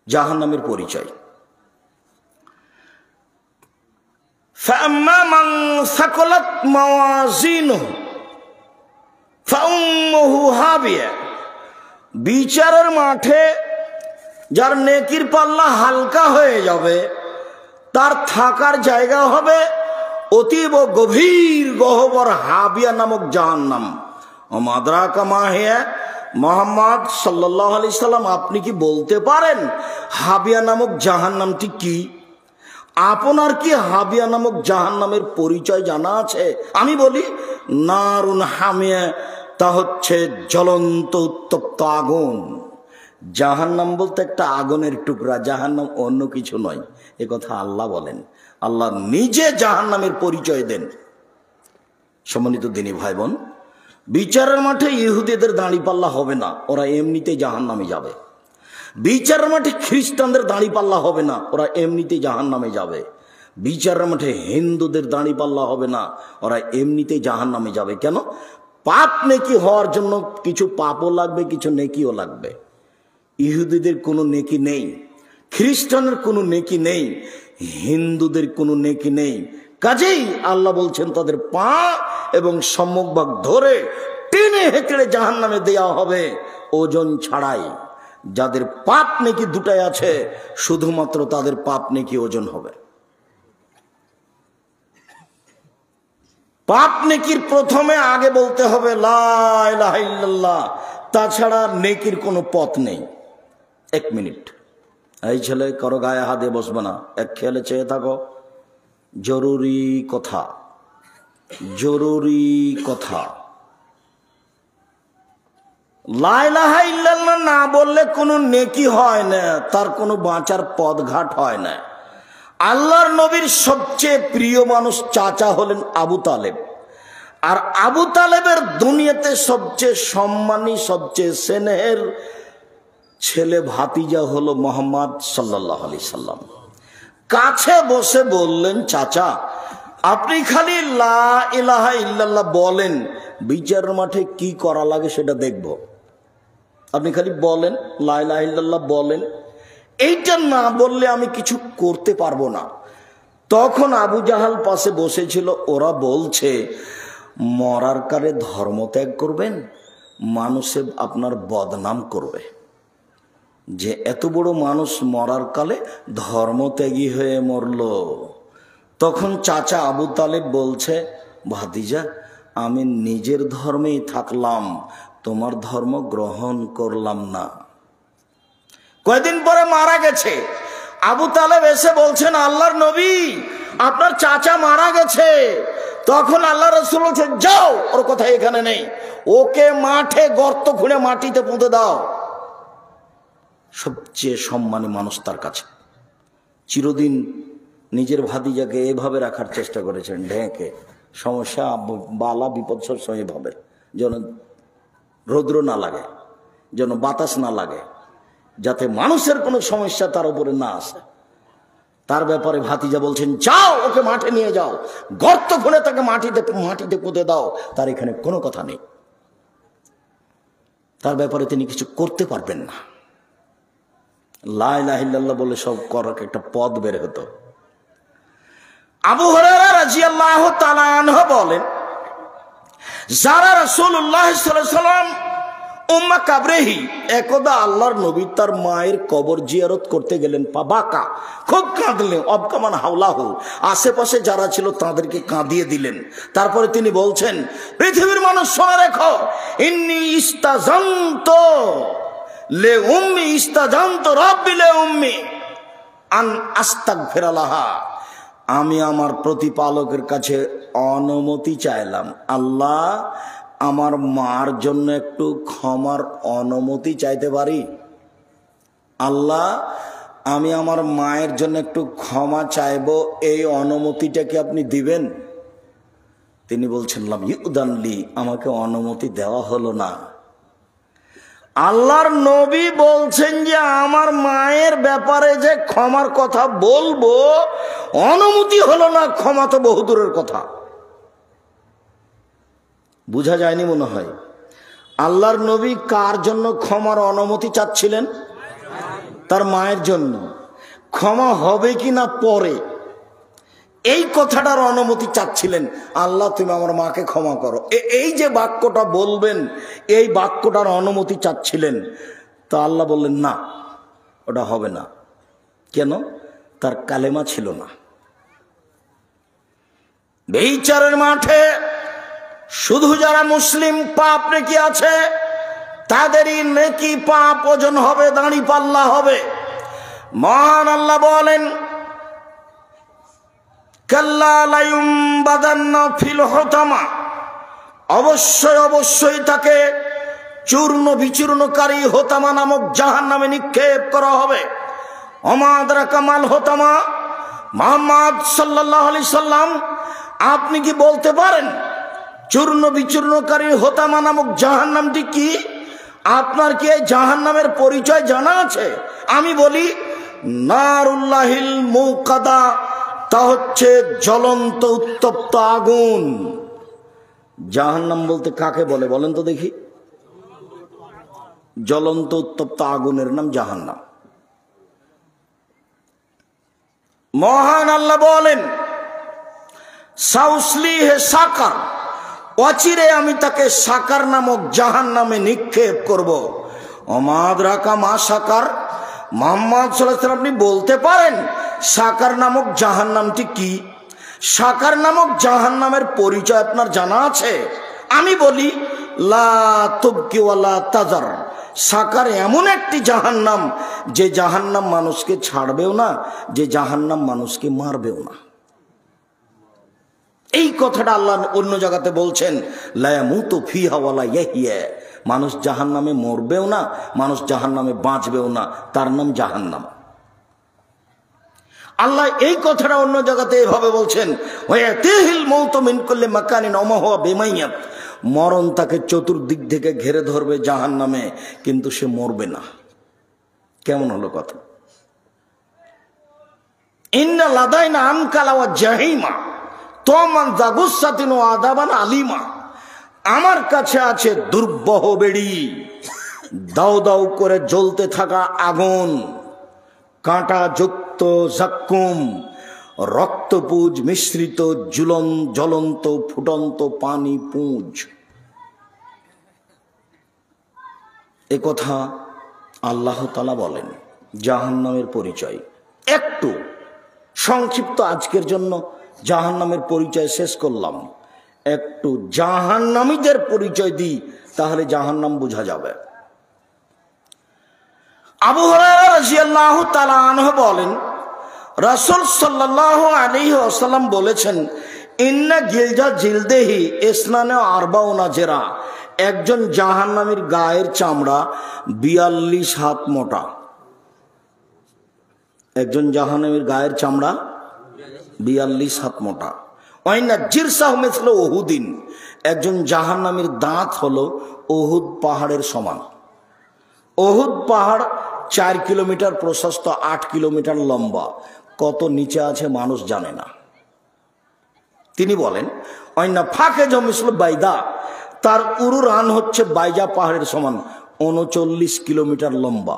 জাহান্নামের পরিচয়। ফাম্মা মান সাকালাত মাওয়াজিনুহু ফাউম্মুহু হাবিয়া, বিচারের মাঠে যার নেকির পাল্লা হালকা হয়ে যাবে তার থাকার জায়গা হবে অতীব গভীর গহ্বর হাবিয়া নামক জাহান্নাম। মাদরাকা মা হিয়া, মুহাম্মদ সাল্লাল্লাহু আলাইহি সাল্লাম আপনি কি বলতে পারেন হাবিয়া নামক জাহান্নামটি কি? আপনার কি হাবিয়া নামক জাহান্নামের পরিচয় জানা আছে? আমি বলি নারুন হামিয়া, তা হচ্ছে জ্বলন্ত উত্তপ্ত আগুন। জাহান্নাম বলতে একটা আগুনের টুকরা, জাহান্নাম অন্য কিছু নয়। এ কথা আল্লাহ বলেন, আল্লাহ নিজে জাহান্নামের পরিচয় দেন। সম্মানিত দিনী ভাই বোন, বিচারের মাঠে ইহুদিদের দাঁড়িপাল্লা হবে না, ওরা এমনিতেই জাহান্নামে যাবে। বিচারের মাঠে খ্রিস্টানদের দাঁড়িপাল্লা হবে না, ওরা এমনিতেই জাহান্নামে যাবে। বিচারের মাঠে হিন্দুদের দাঁড়িপাল্লা হবে না, ওরা এমনিতেই জাহান্নামে যাবে। কেন? পাপ নেকি হওয়ার জন্য কিছু পাপও লাগবে, কিছু নেকিও লাগবে। ইহুদিদের কোনো নেকি নেই, খ্রিস্টানের কোনো নেকি নেই, হিন্দুদের কোনো নেকি নেই। কাজেই আল্লাহ বলছেন তাদের পা এবং সম্মুখভাগ ধরে টেনে হেঁচড়ে জাহান্নামে দেওয়া হবে ওজন ছাড়াই। যাদের পাপ নেকি দুটাই আছে, শুধুমাত্র তাদের পাপ নেকি ওজন হবে। পাপ নেকির প্রথমে আগে বলতে হবে লা ইলাহা ইল্লাল্লাহ, তাছাড়া নেকির কোনো পথ নেই। 1 মিনিট, এই ছেলে কারো গায়ে হাতে বসবে না, এক খেয়ালে চেয়ে থাকো। জরুরি কথা, জরুরি কথা। লা ইলাহা ইল্লাল্লাহ না বললে কোনো নেকি হয় না, তার কোনো বাঁচার পথঘাট হয় না। আল্লাহর নবীর সবচেয়ে প্রিয় মানুষ চাচা হলেন আবু তালেব, আর আবু তালেবের দুনিয়াতে সবচেয়ে সম্মানী, সবচেয়ে স্নেহের ছেলে ভাতিজা হলো মুহাম্মদ সাল্লাল্লাহু আলাইহি সাল্লাম। কাছে বসে বললেন, চাচা আপনি খালি লা ইলাহা ইল্লাল্লাহ বলেন, বিচারের মাঠে কি করা লাগে সেটা দেখব। আপনি খালি বলেন লা ইলাহা ইল্লাল্লাহ বলেন, এইটা না বললে আমি কিছু করতে পারবো না। তখন আবু জাহাল পাশে বসেছিল, ওরা বলছে মরার কালে ধর্ম ত্যাগ করবেন, মানুষে আপনার বদনাম করবে যে এত বড় মানুষ মরার কালে ধর্মত্যাগী হয়ে মরল। তখন চাচা আবু তালেব বলছে, ভাতিজা আমি নিজের ধর্মেই থাকলাম, তোমার ধর্ম গ্রহণ করলাম না। কয়েকদিন পরে মারা গেছে। আবু তালেব এসে বলছেন, আল্লাহর নবী আপনার চাচা মারা গেছে। তখন আল্লাহ রাসূল বলছেন, যাও, ওর কথা এখানে নেই, ওকে মাঠে গর্ত খুঁড়ে মাটিতে পুঁতে দাও। সবচেয়ে সম্মানী মানুষ তার কাছে। চিরদিন নিজের ভাতিজাকে এভাবে রাখার চেষ্টা করেছেন, ঢেকে সমস্যা বালা বিপদ সবসময় ভাবে, যেন রৌদ্র না লাগে, যেন বাতাস না লাগে, যাতে মানুষের কোনো সমস্যা তার উপরে না আসে। তার ব্যাপারে ভাতিজা বলছেন, যাও ওকে মাঠে নিয়ে যাও, গর্ত খুঁড়ে তাকে মাটিতে পুঁতে দাও, তার এখানে কোনো কথা নেই, তার ব্যাপারে তিনি কিছু করতে পারবেন না। লা ইলাহা ইল্লাল্লাহ বলে সব করার একটা পথ বের হতো। আবু হুরায়রা রাদিয়াল্লাহু তাআলা আনহু বলেন, যারা রাসূলুল্লাহ সাল্লাল্লাহু আলাইহি ওয়াসাল্লাম উম্মা কাবরেহি, একদা আল্লাহর নবী তার মায়ের কবর জিয়ারত করতে গেলেন। পাবাকা, খুব কাঁদলেন। অবকামান হাওলাহু, আশেপাশে যারা ছিল তাদেরকে কাঁদিয়ে দিলেন। তারপরে তিনি বলছেন, পৃথিবীর মানুষ শুনে রেখো, ইন্নী ইস্তাজানতু লে উম্মি ইস্তাজানতু রাব্বি লে উম্মি আন আস্তাগফিরা লাহা। আমি আমার প্রতিপালকের কাছে অনুমতি চাইলাম, আল্লাহ আমার মার জন্য একটু ক্ষমার অনুমতি চাইতে পারি? আল্লাহ আমি আমার মায়ের জন্য একটু ক্ষমা চাইব, এই অনুমতিটা কি আপনি দিবেন? তিনি বলছেন, লাম ইউদানলি, আমাকে অনুমতি দেওয়া হলো না। আল্লাহর নবী বলছেন যে আমার মায়ের ব্যাপারে যে ক্ষমার কথা বলবো, অনুমতি হলো না, ক্ষমা তো বহুদূরের কথা। বুঝা যায়নি মনে হয়। আল্লাহর নবী কার জন্য ক্ষমার অনুমতি চাচ্ছিলেন? তার মায়ের জন্য, ক্ষমা হবে কি না পরে এই কথাটার অনুমতি চাচ্ছিলেন। আল্লাহ তুমি আমার মাকে ক্ষমা করো, এই যে বাক্যটা বলবেন এই বাক্যটার অনুমতি চাচ্ছিলেন। তো আল্লাহ বললেন না, ওটা হবে না। কেন? তার কালেমা ছিল না। বিচারের মাঠে শুধু যারা মুসলিম পাপ নেকি আছে তাদেরই নেকি পাপ ওজন হবে, দাঁড়িপাল্লা হবে। মহান আল্লাহ বলেন কাল্লা লায়ুমবাদান্না ফিল হুতামা, অবশ্যই অবশ্যই তাকে চূর্ণ বিচূর্ণকারী হোতামা নামক জাহান্নামে নিক্ষেপ করা হবে। ওমা আদরাকা মাল হোতামা, মুহাম্মদ সাল্লাল্লাহু আলাইহি সাল্লাম আপনি কি বলতে পারেন চূর্ণ বিচূর্ণকারী হোতামা নামক জাহান্নামটি কি? আপনার কি এই জাহান্নামের পরিচয় জানা আছে? আমি বলি নারুল্লাহিল মুকাদা, তা হচ্ছে জ্বলন্ত উত্তপ্ত আগুন। জাহান্নাম বলতে কাকে বলে বলেন তো দেখি? জ্বলন্ত উত্তপ্ত আগুনের নাম জাহান্নাম। মহান আল্লাহ বলেন সাউসলিহে সাকার, অচিরে আমি তাকে সাকার নামক জাহান্নামে নিক্ষেপ করব। ওমাদরাকা মা সাকার, মুহাম্মদ সাল্লাল্লাহু আলাইহি ওয়াসাল্লাম আপনি বলতে পারেন সাকার নামক জাহান্নামটি কি? সাকার নামক জাহান্নামের পরিচয় আপনার জানা আছে? আমি বলি লা তুবকি ওয়ালা তাজার, সাকার এমন একটি জাহান্নাম যে জাহান্নাম মানুষকে ছাড়বেও না, যে জাহান্নাম মানুষকে মারবেও না। এই কথাটা আল্লাহ অন্য জায়গাতে বলছেন লা ইয়ামুতু ফিহা ওয়ালা ইয়াহইয়া, মানুষ জাহান্নামে মরবেও না, মানুষ জাহান্নামে বাঁচবেও না, তার নাম জাহান্নাম। আল্লাহ এই কথাটা অন্য জায়গাতে এভাবে বলছেন ওয়াতিহিল মাউতু মিন কুল্লি মাকানিন ওয়া মা হুয়া বিমাইয়াত, মরণ তাকে চতুর্দিক থেকে ঘিরে ধরবে জাহান্নামে, কিন্তু সে মরবে না। কেমন হলো কথা? ইন্না লাদাইনা আমকালা ওয়া জাহিমা তোমান জাগুসাতিন ওয়া আযাবান আলিমা, আমার কাছে আছে দুর্বহ বেড়ি, দাও দাও করে জ্বলতে থাকা আগুন, কাঁটা যুক্ত জাক্কুম, রক্তপুঞ্জ মিশ্রিত জ্বলন্ত ফুটন্ত পানি পুঞ্জ। এ কথা আল্লাহ তাআলা বলেন জাহান্নামের পরিচয়। একটু সংক্ষিপ্ত আজকের জন্য জাহান্নামের পরিচয় শেষ করলাম। একটু জাহান্নামীদের পরিচয় দিই, তাহলে জাহান্নাম বোঝা যাবে। আবু হুরায়রা রাদিয়াল্লাহু তাআলা আনহু বলেন রাসূল সাল্লাল্লাহু আলাইহি ওয়াসাল্লাম বলেছেন ইন্না গিলজা জিলদেহি ইসনানে আরবাউনা জেরা, একজন জাহান্নামীর গায়ের চামড়া 42 হাত মোটা। একজন জাহান্নামীর গায়ের চামড়া 42 হাত মোটা। ওয়াইনা জিরসাহু মিসলু উহুদিন, একজন জাহান্নামীর দাঁত হলো উহুদ পাহাড়ের সমান। উহুদ পাহাড় 4 কিলোমিটার প্রশস্ত, 8 কিলোমিটার লম্বা। কত নিচে আছে মানুষ জানে না। তিনি বলেন অন্যা ফাঁকে জমিসল বাইদা, তার উরু রান হচ্ছে বাইজা পাহাড়ের সমান, 39 কিলোমিটার লম্বা।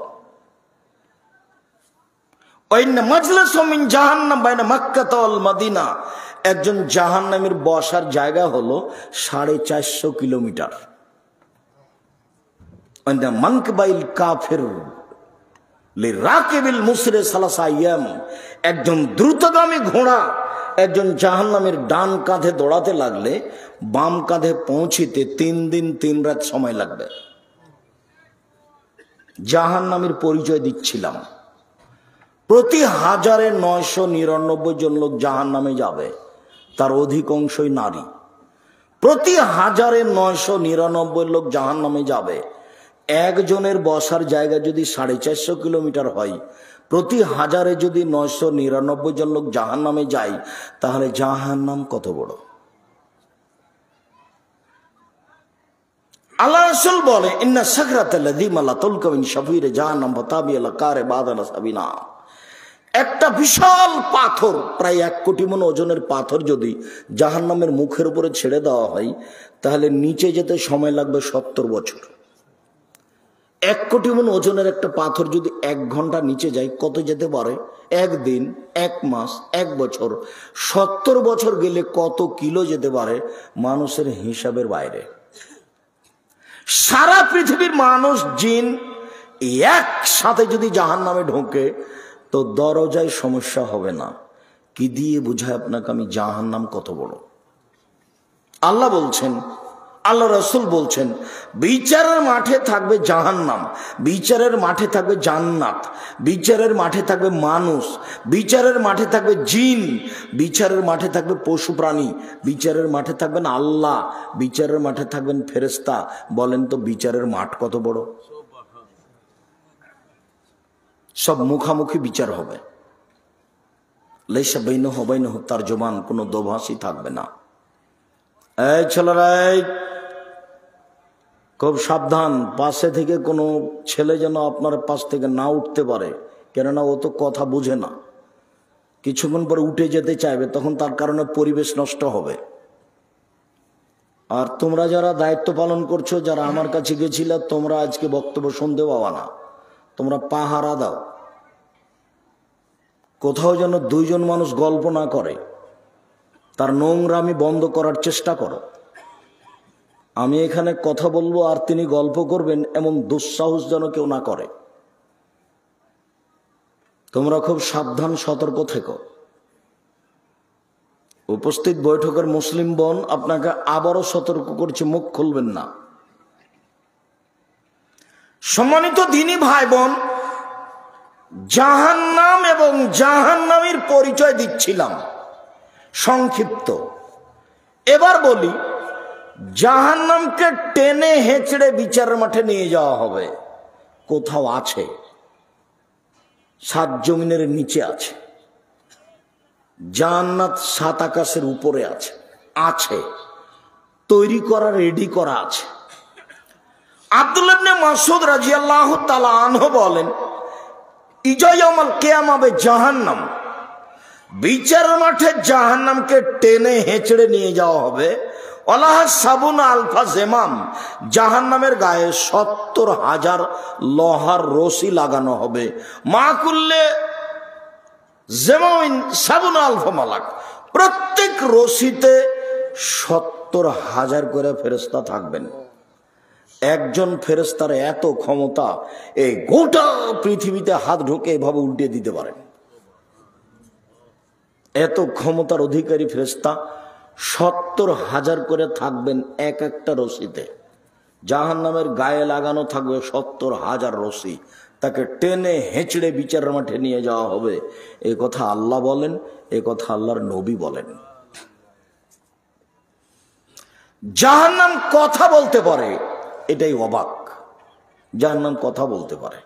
অন্য মাজলিস মিন জাহান্নাম বাইনা মক্কা ওয়াল মদিনা, একজন জাহান্নামীর বসার জায়গা হলো 450 কিলোমিটার। অন্য মানকবাইল কাফির লিরাকিবিল মুসরি সালাসা আইয়াম, একজন দ্রুতগামী ঘোড়া একজন জাহান্নামীর ডান কাঁধে দৌড়াতে লাগলে বাম কাঁধে পৌঁছিতে 3 দিন 3 রাত সময় লাগবে। জাহান্নামীর পরিচয় দিচ্ছিলাম। প্রতি 1999 জন লোক জাহান্নামে যাবে, তার অধিকাংশই নারী। প্রতি 1999 লোক জাহান্নামে যাবে। একজনের বসার জায়গা যদি 450 কিলোমিটার হয়, প্রতি 1000-এ যদি 999 জন লোক জাহান্নামে যায়, তাহলে জাহান্নাম কত বড়। আল্লাহ রাসূল বলে ইন্না সাকরাতাল্লাযী মালা তুলকা মিন শাফিরে জাহান্নাম ফাতাবিয়াল কারে বাদানা সাবিনা, একটা বিশাল পাথর, প্রায় 1 কোটি মণ ওজনের পাথর যদি জাহান্নামের মুখের উপরে ছেড়ে দেওয়া হয়, তাহলে নিচে যেতে সময় লাগবে 70 বছর। 1 কোটি মণ ওজনের একটা পাথর যদি 1 ঘন্টা নিচে যায় কত যেতে পারে? 1 দিন, 1 মাস, 1 বছর, 70 বছর গেলে কত কিলো যেতে পারে? মানুষের হিসাবের বাইরে। সারা পৃথিবীর মানুষ জিন একসাথে যদি জাহান্নামে ঢোকে তো দরজায় সমস্যা হবে না। কি দিয়ে বুঝায় আপনাকে আমি জাহান্নাম কত বড়? আল্লাহ বলছেন, আল্লাহ রাসূল বলছেন, বিচারের মাঠে থাকবে জাহান্নাম, বিচারের মাঠে থাকবে জান্নাত, বিচারের মাঠে থাকবে মানুষ, বিচারের মাঠে থাকবে জিন, বিচারের মাঠে থাকবে পশু প্রাণী, বিচারের মাঠে থাকবেন আল্লাহ, বিচারের মাঠে থাকবেন ফেরেশতা। বলেন তো বিচারের মাঠ কত বড়? সব মুখামুখি বিচার হবে। লাইসা বাইনাহু ওয়া বাইনাহু তারজুমান, কোনো দোভাষী থাকবে না। এই ছেলেরা, খুব সাবধান, পাশে থেকে কোনো ছেলে যেন আপনার পাশ থেকে না উঠতে পারে, কেননা ও তো কথা বুঝে না। কিছুক্ষণ পরে উঠে যেতে চাইবে, তখন তার কারণে পরিবেশ নষ্ট হবে। আর তোমরা যারা দায়িত্ব পালন করছো, যারা আমার কাছে গেছিল, তোমরা আজকে বক্তব্য শুনতে পাবা না, তোমরা পাহারা দাও। কোথাও যেন 2 জন মানুষ গল্প না করে, তার নোংরামি বন্ধ করার চেষ্টা করো। আমি এখানে কথা বলবো আর তিনি গল্প করবেন, এমন দুঃসাহস যেন কেউ না করে। তোমরা খুব সাবধান, সতর্ক থেকো। উপস্থিত বৈঠকের মুসলিম বোন, আপনাকে আবারও সতর্ক করছি, মুখ খুলবেন না। সম্মানিত দ্বীনি ভাই বোন, জাহান্নাম এবং জাহান্নামীর পরিচয় দিচ্ছিলাম সংক্ষিপ্ত। এবার বলি, জাহান্নামকে টেনে হেঁচড়ে বিচারের মাঠে নিয়ে যাওয়া হবে। কোথাও আছে? 7 জমিনের নিচে আছে। জান্নাত 7 আকাশের উপরে আছে। আছে, তৈরি করা, রেডি করা আছে। আব্দুল্লাহ ইবনে মাসউদ রাদিয়াল্লাহু তাআলা আনহু বলেন, ইজা ইয়াউমাল কিয়ামা জাহান্নাম, বিচারের মাঠে জাহান্নামকে টেনে হেঁচড়ে নিয়ে যাওয়া হবে। ওয়ালাহা 70 আলফা জেমাম, জাহান্নামের গায়ে 70,000 লোহার রশি লাগানো হবে। মা কুল্লে জেমামিন 70 আলফা মালাক, প্রত্যেক রশিতে 70,000 করে ফেরেশতা থাকবেন। একজন ফেরেশতার এত ক্ষমতা, এই গোটা পৃথিবীতে হাত ঢুকে এভাবে উল্টে দিতে পারেন। এত ক্ষমতার অধিকারী ফেরেশতা 70,000 করে থাকবেন এক একটা রশিতে। জাহান্নামের গায়ে লাগানো থাকবে 70,000 রশি, তাকে টেনে হেঁচড়ে বিচারের মাঠে নিয়ে যাওয়া হবে। এই কথা আল্লাহ বলেন, এই কথা আল্লাহর নবী বলেন। জাহান্নাম কথা বলতে পারে, এটাই অবাক। জাহান্নাম কথা বলতে পারে।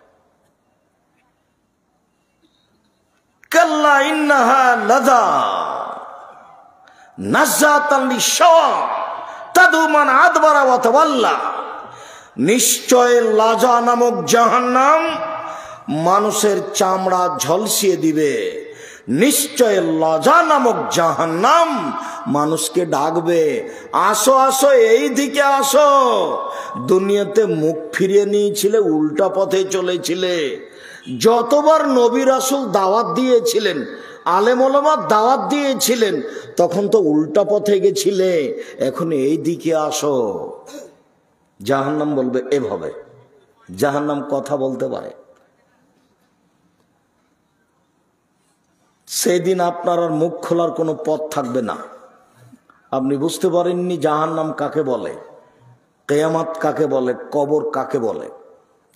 কাল্লা ইন্নাহা লাযা নাযাতান লিশাওয়া তাদু মান আদবারা ওয়া তাওয়াল্লা, নিশ্চয় লাজা নামক জাহান্নাম মানুষের চামড়া ঝলসিয়ে দিবে। নিশ্চয় লাজা নামক জাহান্নাম মানুষকে ডাকবে, আসো আসো, এই দিকে আসো। দুনিয়াতে মুখ ফিরিয়ে নিয়েছিলে, উল্টা পথে চলেছিলে। যতবার নবী রাসূল দাওয়াত দিয়েছিলেন, আলেম ওলামা দাওয়াত দিয়েছিলেন, তখন তো উল্টা পথে গেছিলে, এখন এই দিকে আসো। জাহান্নাম বলবে এভাবে। জাহান্নাম কথা বলতে পারে। সেদিন আপনার আর মুখ খোলার কোনো পথ থাকবে না। আপনি বুঝতে পারেননি জাহান্নাম কাকে বলে, কিয়ামত কাকে বলে, কবর কাকে বলে।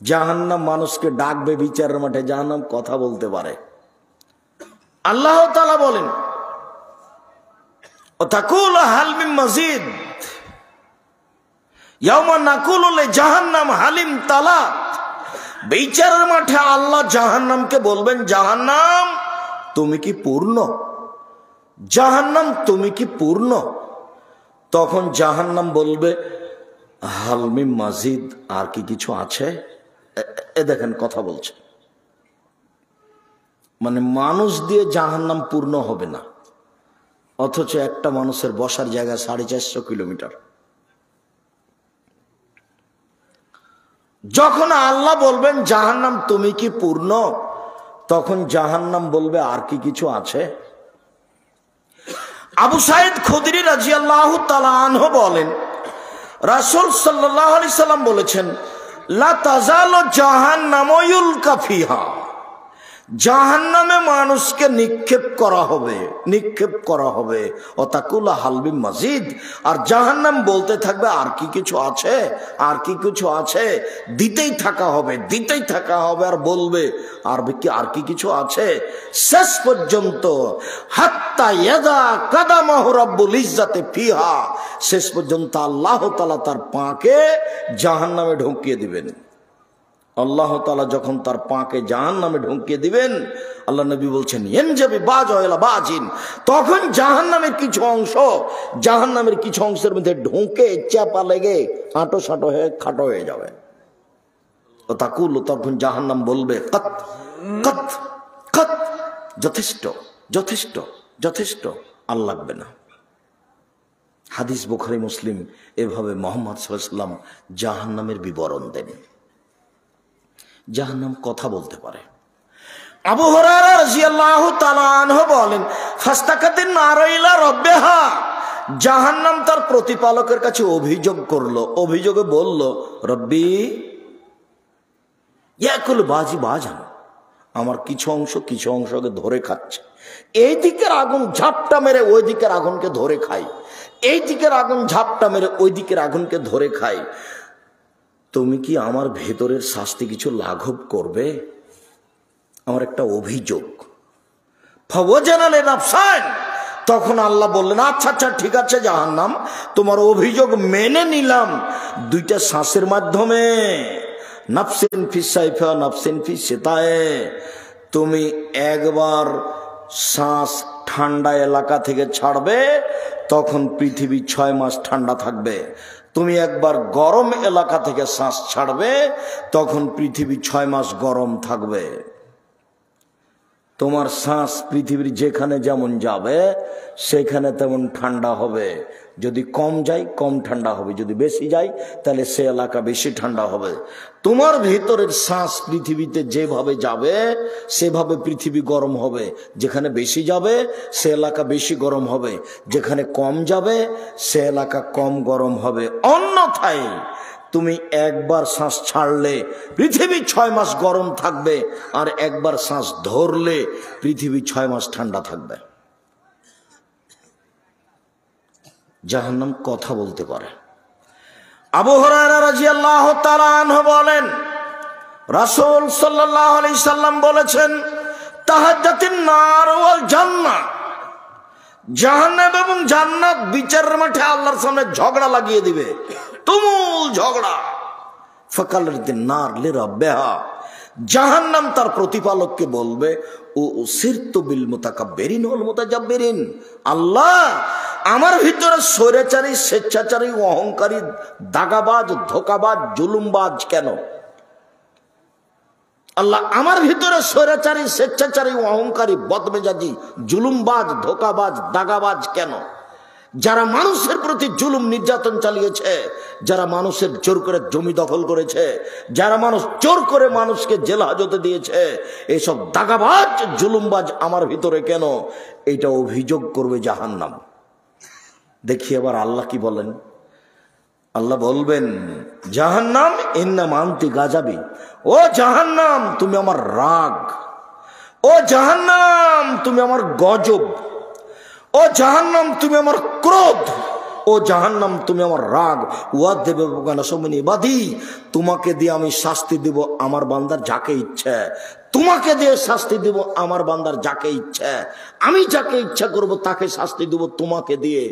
জাহান্নাম মানুষকে ডাকবে বিচারের মাঠে, জাহান্নাম কথা বলতে পারে। আল্লাহ তাআলা বলেন, ওয়াতাকুলু হাল মিন মাজিদ, ইয়াওমা নাকুলু লিজাহান্নাম হালিম তালাত। বিচারের মাঠে আল্লাহ জাহান্নামকে বলবেন, জাহান্নাম তুমি কি পূর্ণ? জাহান্নাম তুমি কি পূর্ণ? তখন জাহান্নাম বলবে, হাল মিন মাজিদ, আর কি কিছু আছে? এ দেখেন কথা বলছে। মানে মানুষ দিয়ে জাহান্নাম পূর্ণ হবে না, অথচ একটা মানুষের বসার জায়গা 450 কিলোমিটার। যখন আল্লাহ বলবেন জাহান্নাম তুমি কি পূর্ণ, তখন জাহান্নাম বলবে আর কি কিছু আছে? আবু সাইদ খুদরি রাদিয়াল্লাহু তাআলা আনহু বলেন, রাসূল সাল্লাল্লাহু আলাইহি সাল্লাম বলেছেন, লা তাজালু জাহান্নামু ইউলকা ফিহা, জাহান্নামে মানুষকে নিক্ষেপ করা হবে অতাকুলা হালবি মজিদ, আর জাহান্নাম বলতে থাকবে আর কি কিছু আছে, আর কি কিছু আছে, দিতেই থাকা হবে আর বলবে আর কি কিছু আছে, শেষ পর্যন্ত হাত্তা ইয়াদা কাদামাহু রাব্বুল ইজ্জাতি ফিহা, শেষ পর্যন্ত আল্লাহ তাআলা তার পাকে জাহান্নামে ঢুকিয়ে দিবেন। আল্লাহ তাআলা যখন তার পাকে জাহান্নামে ঢুকিয়ে দিবেন, আল্লাহ নবী বলছেন ইয়ানজাবি বাজওয়ালা বাজিন, তখন জাহান্নামের কিছু অংশের মধ্যে ঢুকে চাপা লেগে আঁটো সাঁটো হয়ে খাটো হয়ে যাবে। ও তাকুল, তখন জাহান্নাম বলবে কত কত কত, যথেষ্ট যথেষ্ট যথেষ্ট, আর লাগবে না। হাদিস বুখারী মুসলিম এভাবে মুহাম্মদ সাল্লাল্লাহু আলাইহি ওয়াসাল্লাম জাহান্নামের বিবরণ দেন। জাহান্নাম কথা বলতে পারে। আবু হুরায়রা রাদিয়াল্লাহু তাআলা আনহু বলেন, ফাস্তাকাতিন নারু ইলা রাব্বিহা, জাহান্নাম তার প্রতিপালকের কাছে অভিযোগে বলল, রব্বি ইয়াকুল বাজি বাজান, আমার কিছু অংশকে ধরে খাচ্ছে। এই দিকের আগুন ঝাপটা মেরে ওই দিকের আগুনকে ধরে খায়, এই দিকের আগুন ঝাপটা মেরে ওই দিকের আগুনকে ধরে খায়। তুমি কি আমার ভেতরের শাস্তি কিছু লাঘব করবে? আমার একটা অভিযোগ। তখন আল্লাহ বললেন, আচ্ছা আচ্ছা ঠিক আছে জাহান্নাম, তোমার অভিযোগ মেনে নিলাম। দুইটা শ্বাসের মাধ্যমে, নাফসিন ফিস সাইফা নাফসিন ফিস শিতায়ে, তুমি একবার শ্বাস ঠান্ডা এলাকা থেকে ছাড়বে, তখন পৃথিবী 6 মাস ঠান্ডা থাকবে। তুমি একবার গরম এলাকা থেকে শ্বাস ছাড়বে, তখন পৃথিবী 6 মাস গরম থাকবে। তোমার শ্বাস পৃথিবীর যেখানে যেমন যাবে সেখানে তেমন ঠান্ডা হবে। যদি কম যায় কম ঠান্ডা হবে, যদি বেশি যায় তাহলে সে এলাকা বেশি ঠান্ডা হবে। তোমার ভেতরের শ্বাস পৃথিবীতে যেভাবে যাবে সেভাবে পৃথিবী গরম হবে। যেখানে বেশি যাবে সে এলাকা বেশি গরম হবে, যেখানে কম যাবে সে এলাকা কম গরম হবে। অন্যথায় তুমি একবার শ্বাস ছাড়লে পৃথিবী 6 মাস গরম থাকবে, আর একবার শ্বাস ধরলে পৃথিবী 6 মাস ঠান্ডা থাকবে। জাহান্নাম কথা বলতে পারে। আবু হুরায়রা রাদিয়াল্লাহু তাআলা আনহু বলেন, রাসূল সাল্লাল্লাহু আলাইহি সাল্লাম বলেছেন, তাহাজ্জাতিন নার ওয়াল জান্নাহ, জাহান্নাম এবং জান্নাত বিচারের মাঠে আল্লাহর সামনে ঝগড়া লাগিয়ে দিবে, তুমুল ঝগড়া। ফাকালাতিন নার লিরাব্বিহা, জাহান্নাম তার প্রতিপালককে বলবে, ও উসিরতু বিল মুতাকাব্বিরিন ওয়াল মুতাজাব্বিরিন, আল্লাহ আমার ভিতরে স্বৈরাচারী, স্বেচ্ছাচারী, অহংকারী, দাগাবাজ, ধোকাবাজ, জুলুমবাজ কেন? আল্লাহ আমার ভিতরে স্বৈরাচারী, স্বেচ্ছাচারী, অহংকারী, বদমেজাজি, জুলুমবাজ, ধোকাবাজ, দাগাবাজ কেন? যারা মানুষের প্রতি জুলুম নির্যাতন চালিয়েছে, যারা মানুষের জোর করে জমি দখল করেছে, যারা মানুষ জোর করে মানুষকে জেল হাজতে দিয়েছে, এইসব দাগাবাজ, জুলুমবাজ আমার ভিতরে কেন? এটা অভিযোগ করবে জাহান্নাম। দেখি এবার আল্লাহ কি বলেন। আল্লাহ বলবেন, জাহান্নাম ইন্না মান্তি গাজাবি, ও জাহান্নাম তুমি আমার রাগ, ও জাহান্নাম তুমি আমার গজব, ও জাহান্নাম তুমি আমার ক্রোধ, ও জাহান্নাম তুমি আমার রাগ। ওয়াদ দেবে বাদি, তোমাকে দিয়ে আমি শাস্তি দেব আমার বান্দার যাকে ইচ্ছে, তোমাকে দিয়ে শাস্তি দেব আমার বান্দার যাকে ইচ্ছে, আমি যাকে ইচ্ছা করব তাকে শাস্তি দেব তোমাকে দিয়ে।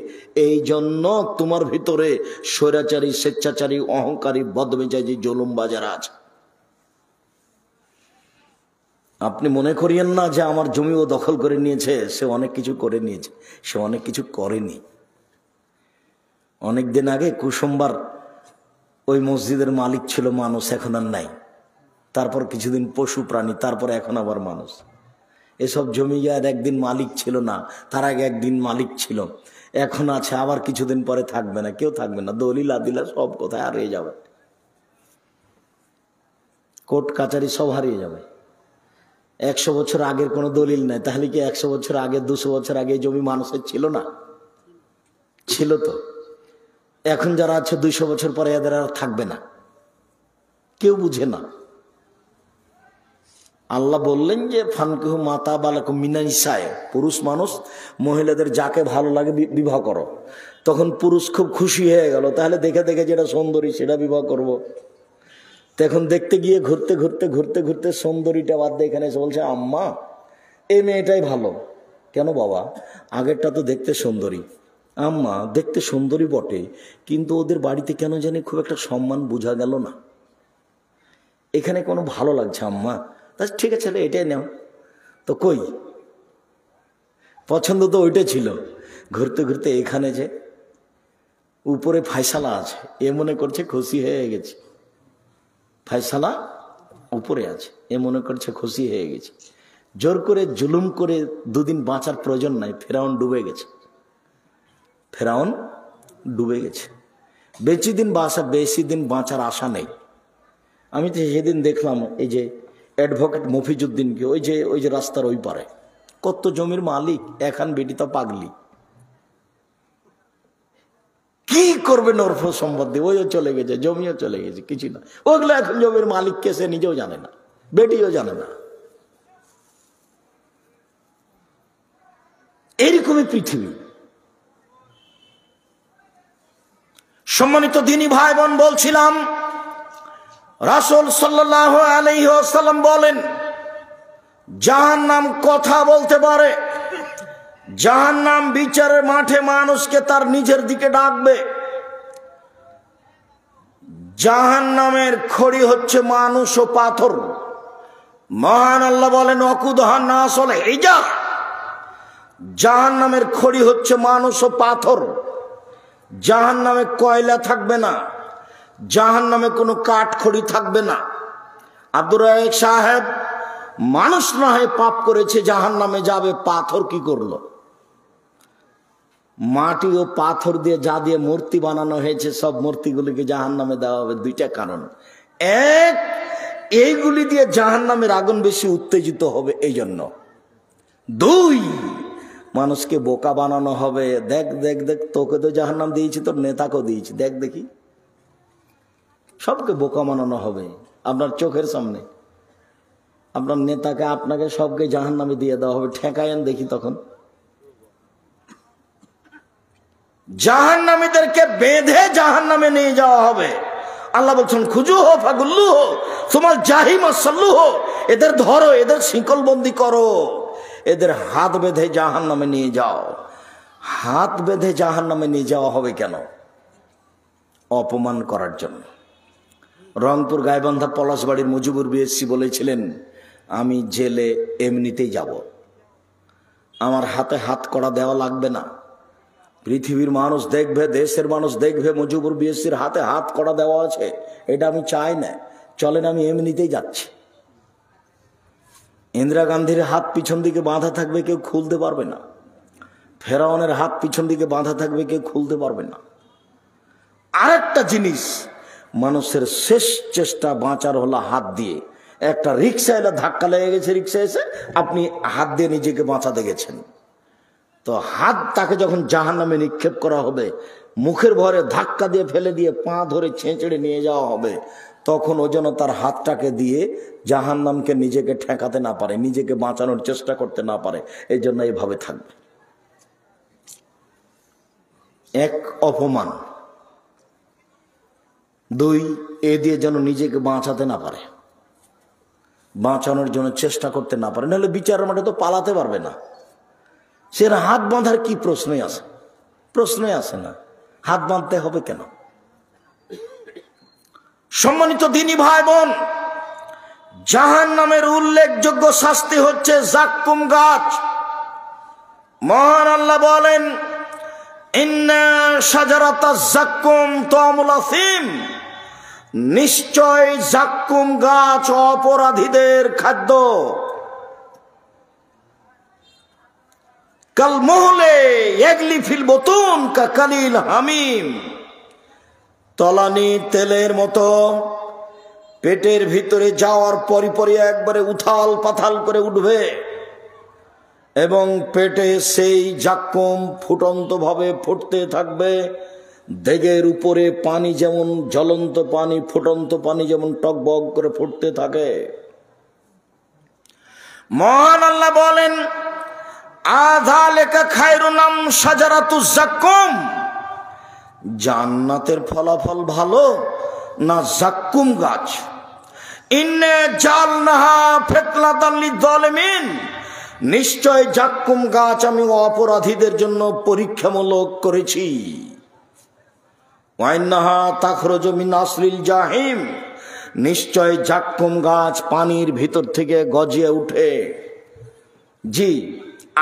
এই জন্য তোমার ভিতরে স্বৈরাচারী, স্বেচ্ছাচারী, অহংকারী, বদমেজাজি, জুলুমবাজার আছে। আপনি মনে করিয়েন না যে আমার জমিও দখল করে নিয়েছে, সে অনেক কিছু করে নিয়েছে, সে অনেক কিছু করেনি। অনেকদিন আগে কুসুমবার ওই মসজিদের মালিক ছিল মানুষ, এখন আর নাই। তারপর কিছুদিন পশু প্রাণী, তারপর এখন আবার মানুষ। এসব জমি আর একদিন মালিক ছিল না, তার আগে একদিন মালিক ছিল, এখন আছে, আবার কিছুদিন পরে থাকবে না, কেউ থাকবে না। দলিল আদিলা সব কোথায় হারিয়ে যাবে। কোর্ট কাচারি সব হারিয়ে যাবে। 100 বছর আগের কোনো দলিল নাই, তাহলে কি 100 বছর আগে 200 বছর আগে জমি মানুষের ছিল না? ছিল তো। এখন যারা আছে 200 বছর পরে এদের আর থাকবে না, কেউ বুঝে না। আল্লাহ বললেন যে ফানকিহু মাতা বালাকুম মিনান নিসায়ে, পুরুষ মানুষ মহিলাদের যাকে ভালো লাগে বিবাহ করো। তখন পুরুষ খুব খুশি হয়ে গেল, তাহলে দেখে দেখে যেটা সুন্দরী সেটা বিবাহ করব। তখন দেখতে গিয়ে ঘুরতে ঘুরতে ঘুরতে ঘুরতে সুন্দরীটা বাদ দিয়ে এখানে এসে বলছে আম্মা এই মেয়েটাই ভালো। কেন বাবা? আগেরটা তো দেখতে সুন্দরী। আম্মা দেখতে সুন্দরী বটে, কিন্তু ওদের বাড়িতে কেন জানি খুব একটা সম্মান বোঝা গেল না, এখানে কোনো ভালো লাগছে আম্মা। তা ঠিক আছে এটাই নাও। তো কই পছন্দ তো ওইটা ছিল। ঘুরতে ঘুরতে এখানে যে উপরে ফায়সালা আছে, এ মনে করছে খুশি হয়ে গেছে। ফায়সালা উপরে আছে, এ মনে করছে খুশি হয়ে গেছে। জোর করে জুলুম করে দুদিন বাঁচার প্রয়োজন নাই, ফেরাউন ডুবে গেছে। ফেরাউন ডুবে গেছে। বেশি দিন বাঁচার আশা নেই। আমি তো সেদিন দেখলাম এই যে অ্যাডভোকেট মফিজউদ্দিনকে, ওই যে রাস্তার ওই পারে, কত জমির মালিক, এখন বেটি তো পাগলি। কি করবে নরফ সম্পদ দিয়ে? ওইও চলে গেছে, জমিও চলে গেছে, কিছু না। ওগুলো এখন জমির মালিককে সে নিজেও জানে না, বেটিও জানে না। এইরকমই পৃথিবী। সম্মানিত দ্বীনি ভাই বোন, বলছিলাম রাসূল সাল্লাল্লাহু আলাইহি ওয়াসাল্লাম বলেন জাহান্নাম কথা বলতে পারে। জাহান্নাম বিচারের মাঠে মানুষকে তার নিজের দিকে ডাকবে। জাহান্নামের খড়ি হচ্ছে মানুষ ও পাথর। মহান আল্লাহ বলেন ওয়াকুদুহান নাস ওয়াল হিজার। জাহান্নামের খড়ি হচ্ছে মানুষ ও পাথর। জাহান্নামে কয়লা থাকবে না, জাহান্নামে কোনো কাঠ খড়ি থাকবে না। আব্দুর রাজ্জাক সাহেব মানুষ না হয়ে পাপ করেছে, জাহান্নামে যাবে। পাথর কি করলো? মাটি ও পাথর দিয়ে যা দিয়ে মূর্তি বানানো হয়েছে সব মূর্তিগুলিকে জাহান্নামে দেওয়া হবে। দুইটা কারণ। এক, এইগুলি দিয়ে জাহান্নামের আগুন বেশি উত্তেজিত হবে এই জন্য। দুই, মানুষকে বোকা বানানো হবে। দেখ দেখ দেখ, তোকে তো জাহান্নাম দিয়েছি, তোর নেতাকেও দিয়েছি, দেখ দেখি। সবকে বোকা বানানো হবে আপনার চোখের সামনে। আপনার নেতাকে, আপনাকে, সবকে জাহান্নামে দিয়ে দেওয়া হবে। ঠেকায়েন দেখি তখন। জাহান্নামীদেরকে বেঁধে জাহান্নামে নিয়ে যাওয়া হবে। আল্লাহ বলছেন খুজুহু ফাগুল্লুহু সুমাল জাহিম সাল্লুহু। এদের ধরো, এদের শিকলবন্দি করো, এদের হাত বেঁধে জাহান্নামে নিয়ে যাও। হাত বেঁধে জাহান্নামে নিয়ে যাওয়া হবে কেন? অপমান করার জন্য। রংপুর গাইবান্ধা পলাশবাড়ির মুজিবুর বিএসসি বলেছিলেন আমি জেলে এমনিতেই যাব, আমার হাতে হাত করা দেওয়া লাগবে না। পৃথিবীর মানুষ দেখবে, দেশের মানুষ দেখবে মুজিবুর বিএসসির হাতে হাত করা দেওয়া আছে, এটা আমি চাই না, চলেন আমি এমনিতেই যাচ্ছি। ইন্দিরা গান্ধীর হাত পিছন দিকে বাঁধা থাকবে, কেউ খুলতে পারবে না। ফেরাউনের হাত পিছন দিকে বাঁধা থাকবে, কেউ খুলতে পারবে না। আরেকটা জিনিস, মানুষের শেষ চেষ্টা বাঁচার হলো হাত দিয়ে। একটা রিক্সা এলে ধাক্কা লেগে গেছে, রিক্সা এসে আপনি হাত দিয়ে নিজেকে বাঁচাতে গেছেন, তো হাত তাকে যখন জাহান্নামে নিক্ষেপ করা হবে, মুখের ভরে ধাক্কা দিয়ে ফেলে দিয়ে পা ধরে ছেঁচড়ে নিয়ে যাওয়া হবে, তখন ও যেন তার হাতটাকে দিয়ে জাহান্নামকে নিজেকে ঠেকাতে না পারে, নিজেকে বাঁচানোর চেষ্টা করতে না পারে। এই জন্য এইভাবে থাকবে। এক, অপমান। দুই, এ দিয়ে যেন নিজেকে বাঁচাতে না পারে, বাঁচানোর জন্য চেষ্টা করতে না পারে, নাহলে বিচারের মাঠে তো পালাতে পারবে না। সে হাত বাঁধার কি প্রশ্নই আছে? প্রশ্নই আসে না। হাত বাঁধতে হবে কেন? সম্মানিত দ্বীনি ভাই বোন, জাহান্নামের উল্লেখযোগ্য শাস্তি হচ্ছে জাক্কুম গাছ। মহান আল্লাহ বলেন ইন্না শাজারাতাজ জাক্কুম তা'মুল আসীম। নিশ্চয় জাক্কুম গাছ অপরাধীদের খাদ্য। কাল মুহলে ইয়াগলি ফিল বুতুন কাকালিল হামিম। তলানি তেলের মতো পেটের ভিতরে যাওয়ার পরই একবারে উথাল পাথাল করে উঠবে এবং পেটে সেই জাক্কুম ফুটন্ত ভাবে ফুটতে থাকবে। দেগের উপরে পানি যেমন জ্বলন্ত পানি, ফুটন্ত পানি যেমন টকবক করে ফুটতে থাকে। মহান আল্লাহ বলেন, আযালিকা খায়রুন শাজারাতুজ জাক্কুম, জান্নাতের ফলাফল ভালো না জাক্কুম গাছ? ইন্না জালনাহা ফিতনাতাল লিযালিমিন, নিশ্চয় জাক্কুম গাছ আমি অপরাধীদের জন্য পরীক্ষামূলক করেছি। ওয়াইন্নাহা তাখরুজু মিন আসলিল জাহিম, নিশ্চয় জাক্কুম গাছ পানির ভিতর থেকে গজিয়ে উঠে। জি,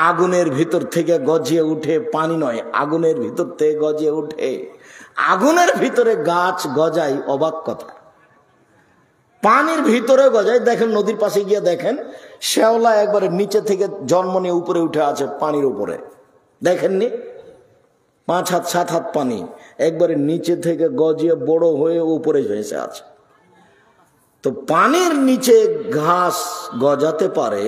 আগুনের ভিতর থেকে গজিয়ে উঠে, পানি নয়, আগুনের ভিতর থেকে গজিয়ে উঠে। আগুনের ভিতরে গাছ গজায়, অবাক কথা। পানির ভিতরে গজায়। দেখেন নদীর পাশে গিয়ে দেখেন, শ্যাওলা একবারে নিচে থেকে জন্ম নিয়ে উপরে উঠে আছে পানির উপরে, দেখেননি? 5 হাত 7 হাত পানি একবারে নিচে থেকে গজিয়ে বড় হয়ে উপরে ভেসে আছে। তো পানির নিচে ঘাস গজাতে পারে,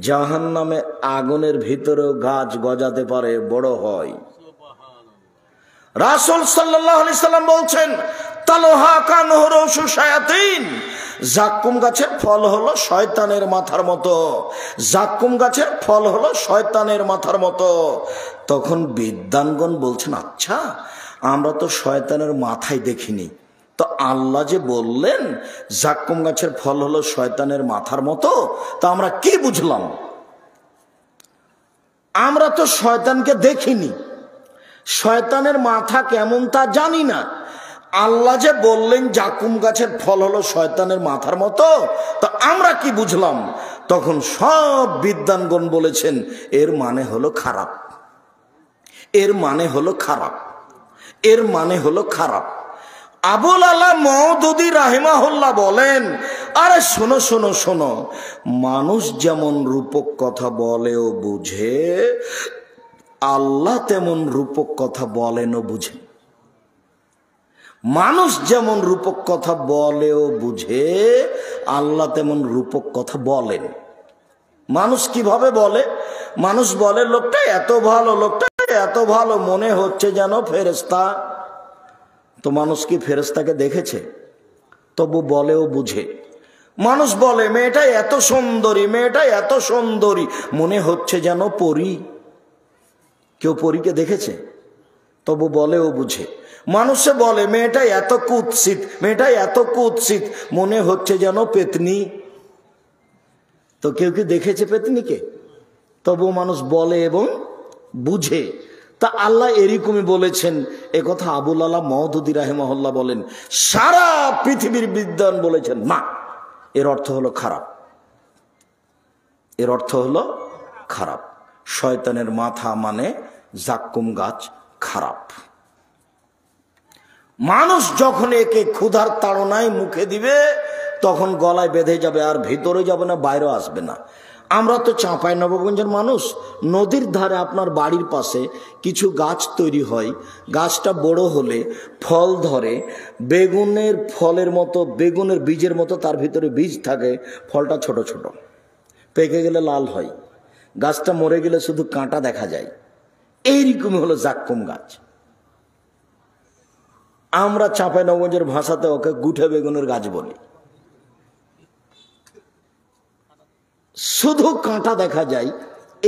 জাহান্নামে আগুনের ভিতরেও গাছ গজাতে পারে, বড় হয়। রাসূল সাল্লাল্লাহু আলাইহি সাল্লাম বলছেন, তালহা কানহরুশু শায়াতিন, জাক্কুম গাছের ফল হলো শয়তানের মাথার মতো। জাক্কুম গাছের ফল হলো শয়তানের মাথার মতো। তখন বিদ্বানগণ বলছেন, আচ্ছা আমরা তো শয়তানের মাথায় দেখিনি, তো আল্লাহ যে বললেন জাক্কুম গাছের ফল হলো শয়তানের মাথার মতো, তা আমরা কি বুঝলাম? আমরা তো শয়তানকে দেখিনি, শয়তানের মাথা কেমন তা জানি না। আল্লাহ যে বললেন জাক্কুম গাছের ফল হলো শয়তানের মাথার মতো, তো আমরা কি বুঝলাম? তখন সব বিদ্বানগণ বলেছেন, এর মানে হলো খারাপ, এর মানে হলো খারাপ, এর মানে হলো খারাপ। আবুল আলা মওদুদী রাহিমাহুল্লাহ বলেন, আরে শোনো শোনো শোনো, মানুষ যেমন রূপক কথা বলেও বুঝে, আল্লাহ তেমন রূপক কথা বলেন ও বুঝেন। মানুষ যেমন রূপক কথা বলেও বুঝে, আল্লাহ তেমন রূপক কথা বলেন। মানুষ কিভাবে বলে? মানুষ বলে, লোকটা এত ভালো, লোকটা এত ভালো, মনে হচ্ছে যেন ফেরেশতা। তো মানুষ কি ফেরেশতাকে দেখেছে? তবু বলেও বুঝে। মানুষ বলে, মেয়েটা এত সুন্দরী, মেয়েটা এত সুন্দরী, মনে হচ্ছে যেন পরী। কেউ পরীকে দেখেছে? তবু বলেও বুঝে। মানুষে বলে, মেয়েটা এত কুৎসিত, মেয়েটা এত কুৎসিত, মনে হচ্ছে যেন পেতনি। তো কেউ কি দেখেছে পেতনিকে? তবু মানুষ বলে এবং বুঝে। তা আল্লাহ এরকমই বলেছেন, এ কথা আবুল আলা মওদুদী রাহিমাহুল্লাহ বলেন। সারা পৃথিবীর বিদ্বান বলেছেন না, এর অর্থ হলো খারাপ, এর অর্থ হলো খারাপ। শয়তানের মাথা মানে জাক্কুম গাছ খারাপ। মানুষ যখন একে ক্ষুধার তাড়নায় মুখে দিবে, তখন গলায় বেঁধে যাবে, আর ভিতরে যাবে না, বাইরেও আসবে না। আমরা তো চাঁপাইনবাবগঞ্জের মানুষ, নদীর ধারে আপনার বাড়ির পাশে কিছু গাছ তৈরি হয়, গাছটা বড় হলে ফল ধরে, বেগুনের ফলের মতো, বেগুনের বীজের মতো তার ভিতরে বীজ থাকে, ফলটা ছোট ছোট, পেকে গেলে লাল হয়, গাছটা মরে গেলে শুধু কাঁটা দেখা যায়। এইরকমই হলো জাক্কুম গাছ। আমরা চাঁপাইনবাবগঞ্জের ভাষাতে ওকে গুঠে বেগুনের গাছ বলি। শুধু কাঁটা দেখা যায়,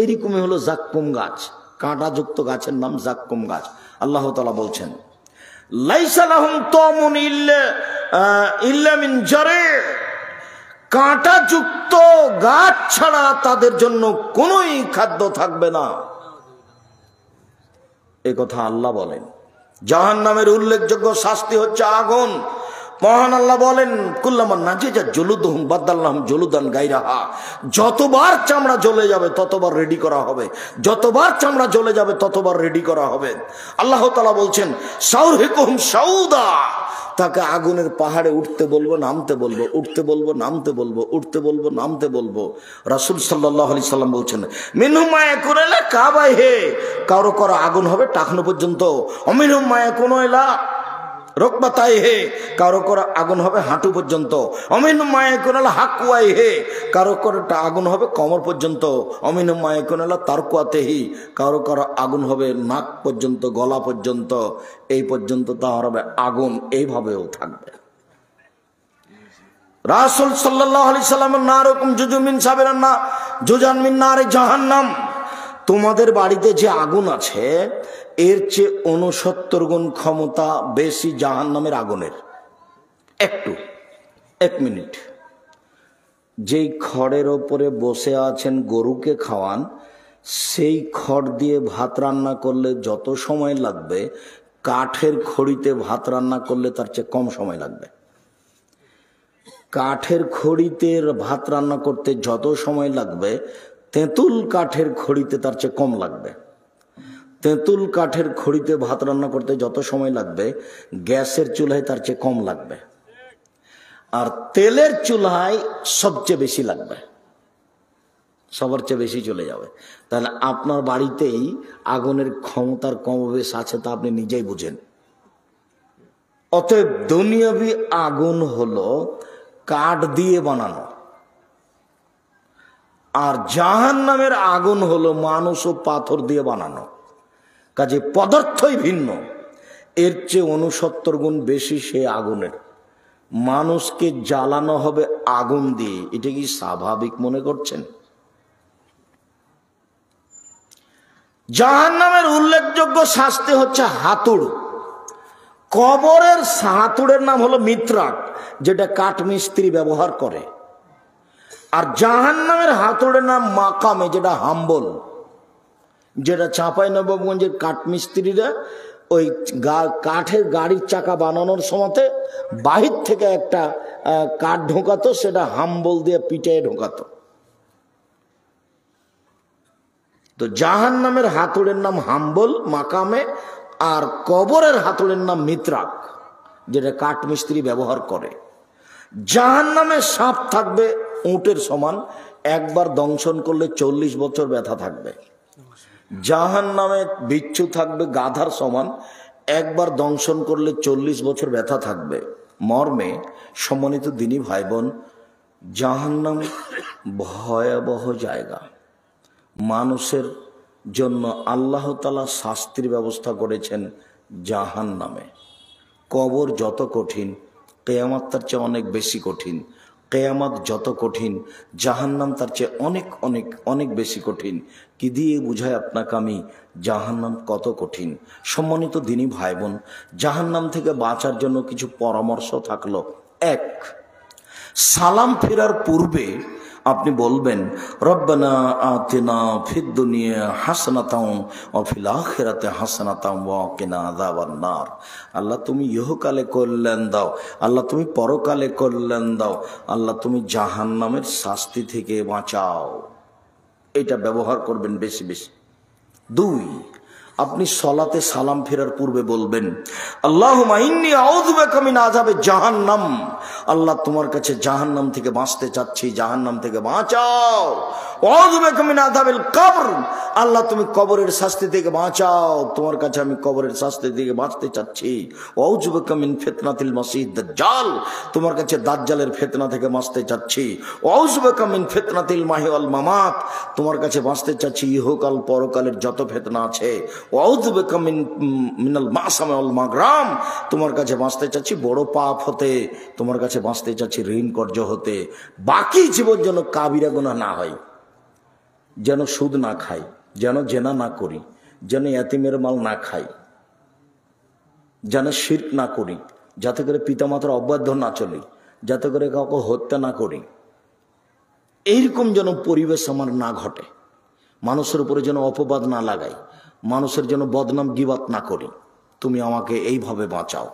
এরকমই হলো জাক্কুম গাছ। কাঁটাযুক্ত গাছের নাম জাক্কুম গাছ। আল্লাহ তাআলা বলছেন, লাইসা লাহুম তামুন ইল্লা মিন জারি', কাঁটাযুক্ত গাছ ছাড়া তাদের জন্য কোনোই খাদ্য থাকবে না। এ কথা আল্লাহ বলেন। জাহান্নামের উল্লেখযোগ্য শাস্তি হচ্ছে আগুন। মহান আল্লাহ বলেন, কুল্লামা নাজিজা জুলুদুহুম বাদদালনাহুম জুলুদান গায়রাহা, যতবার চামড়া জ্বলে যাবে ততবার রেডি করা হবে, যতবার চামড়া জ্বলে যাবে ততবার রেডি করা হবে। আল্লাহ তাআলা বলছেন, সাউরহিকুহুম সাউদা, তাকে আগুনের পাহাড়ে উঠতে বলবো, নামতে বলবো, উঠতে বলবো, নামতে বলবো, উঠতে বলবো, নামতে বলবো। রাসূল সাল্লাল্লাহু আলাইহি সাল্লাম বলছেন, মিনহুম মা ইয়াকুনু ইলা কাবাইহি, কারো কারো আগুন হবে টাকনো পর্যন্ত, অমিনহুম মা ইয়াকুনু ইলা রকবাতাই হে, কারো করে আগুন হবে হাঁটু পর্যন্ত। অমিন মায়াকুনাল হাকুয়াই হে, কারো করে আগুন হবে কোমর পর্যন্ত। অমিন মায়াকুনাল তারকুয়াতেহি, কারো কারো আগুন হবে নাক পর্যন্ত, গলা পর্যন্ত, এই পর্যন্ত তার হবে আগুন। এইভাবেও থাকবে। রাসূল সাল্লাল্লাহু আলাইহি সাল্লামের নারকুম জুজুমিন সাবিরান না জুজান মিন নারে জাহান্নাম, তোমাদের বাড়িতে যে আগুন আছে এর চেয়ে 69 গুণ ক্ষমতা বেশি জাহান্নামের আগুনের। এক মিনিট, যেই খড়ের ওপরে বসে আছেন গরুকে খাওয়ান, সেই খড় দিয়ে ভাত রান্না করলে যত সময় লাগবে কাঠের খড়িতে ভাত রান্না করলে তার চেয়ে কম সময় লাগবে। কাঠের খড়িতে ভাত রান্না করতে যত সময় লাগবে তেঁতুল কাঠের খড়িতে তার চেয়ে কম লাগবে। তেঁতুল কাঠের খড়িতে ভাত রান্না করতে যত সময় লাগবে গ্যাসের চুলায় তার চেয়ে কম লাগবে। আর তেলের চুলায় সবচেয়ে বেশি লাগবে, সবার চেয়ে বেশি চলে যাবে। তাহলে আপনার বাড়িতেই আগুনের ক্ষমতার কমবেশ আছে, তা আপনি নিজেই বুঝেন। অতএব দুনিয়াবি আগুন হলো কাঠ দিয়ে বানানো, আর জাহান্নামের আগুন হলো মানুষ ও পাথর দিয়ে বানানো। কাজে পদার্থই ভিন্ন, এর চেয়ে 69 গুণ বেশি সে আগুনের। মানুষকে জ্বালানো হবে আগুন দিয়ে, এটা কি স্বাভাবিক মনে করছেন? জাহান্নামের উল্লেখযোগ্য শাস্তি হচ্ছে হাতুড়। কবরের হাতুড়ের নাম হলো মিত্রাক, যেটা কাঠ মিস্ত্রি ব্যবহার করে। আর জাহান্নামের হাতুড়ের নাম মাকামে, যেটা হাম্বল, যেটা চাঁপাইনবাবগঞ্জের কাঠ মিস্ত্রিরা ওই কাঠের গাড়ির চাকা বানানোর সময়তে বাহির থেকে একটা কাঠ ঢোকাতো, সেটা হাম্বল দিয়ে পিঠে ঢোকাতো। তো জাহান্নামের হাতুড়ের নাম হাম্বল মাকামে, আর কবরের হাতুড়ের নাম মিত্রাক, যেটা কাঠ মিস্ত্রি ব্যবহার করে। জাহান্নামে সাপ থাকবে উটের সমান, একবার দংশন করলে 40 বছর ব্যথা থাকবে। জাহান্নামে বিচ্ছু থাকবে গাধার সমান, একবার দংশন করলে 40 বছর ব্যথা থাকবে। মর্মে সম্মানিত দিনী ভাই বোন, জাহান্নাম ভয়াবহ জায়গা। মানুষের জন্য আল্লাহ তাআলা শাস্তির ব্যবস্থা করেছেন জাহান্নামে। কবর যত কঠিন, কিয়ামত তার চেয়ে অনেক বেশি কঠিন। কিয়ামত যত কঠিন, জাহান্নাম তার চেয়ে অনেক অনেক অনেক বেশি কঠিন। কি দিয়ে বুঝায় আপনাকে আমি জাহান্নাম কত কঠিন? সম্মানিত দিনী ভাই বোন, জাহান্নাম থেকে বাঁচার জন্য কিছু পরামর্শ থাকলো। এক, সালাম ফেরার পূর্বে আপনি বলবেন রব্বানা আতিনা ফিদ দুনিয়া হাসানাতাও ওয়া ফিল আখিরাতি হাসানাতাও ওয়া কিনা আযাবান নার। আল্লাহ তুমি ইহকালে কল্যাণ দাও, আল্লাহ তুমি পরকালে কল্যাণ দাও, আল্লাহ তুমি জাহান্নামের শাস্তি থেকে বাঁচাও। এটা ব্যবহার করবেন বেশি বেশি। দুই, আপনি সলাতে সালাম ফেরার পূর্বে বলবেন আল্লাহুম্মা ইন্নী আউযু বিকা মিন আযাবে জাহান্নাম। আল্লাহ তোমার কাছে জাহান্নাম থেকে বাঁচতে চাচ্ছি, জাহান্নাম থেকে বাঁচাও। আউযু বিকা মিন আযাবিল কবর, আল্লাহ তুমি কবরের শাস্তি থেকে বাঁচাও, তোমার কাছে আমি কবরের শাস্তি থেকে বাঁচতে চাচ্ছি। আউযু বিকা মিন ফিতনাতিল মাসিহিদ দাজ্জাল, তোমার কাছে দাজ্জালের ফিতনা থেকে বাঁচতে চাচ্ছি। আউযু বিকা মিন ফিতনাতিল মাহি ওয়াল মামাত, তোমার কাছে বাঁচতে চাচ্ছি ইহকাল পরকালের যত ফিতনা আছে। আউযু বিকা মিনাল মাসামি ওয়াল মাগরাম, তোমার কাছে বাঁচতে চাচ্ছি বড় পাপ হতে, তোমার কাছে বাঁচতে চাচ্ছি ঋণ কর্য হতে। বাকি জীবন যেন কাবিরা গুনাহ না হয়, যেন সুদ না খাই, যেন জেনা না করি, যেন ইয়াতিমের মাল না খাই, যেন শিরক না করি, যাতে করে পিতামাতার অবাধ্য না চলি, যাতে করে কাউকে হত্যা না করি। এইরকম যেন পরিবেশ আমার না ঘটে, মানুষের উপরে যেন অপবাদ না লাগাই, মানুষের যেন বদনাম গীবাত না করি। তুমি আমাকে এইভাবে বাঁচাও।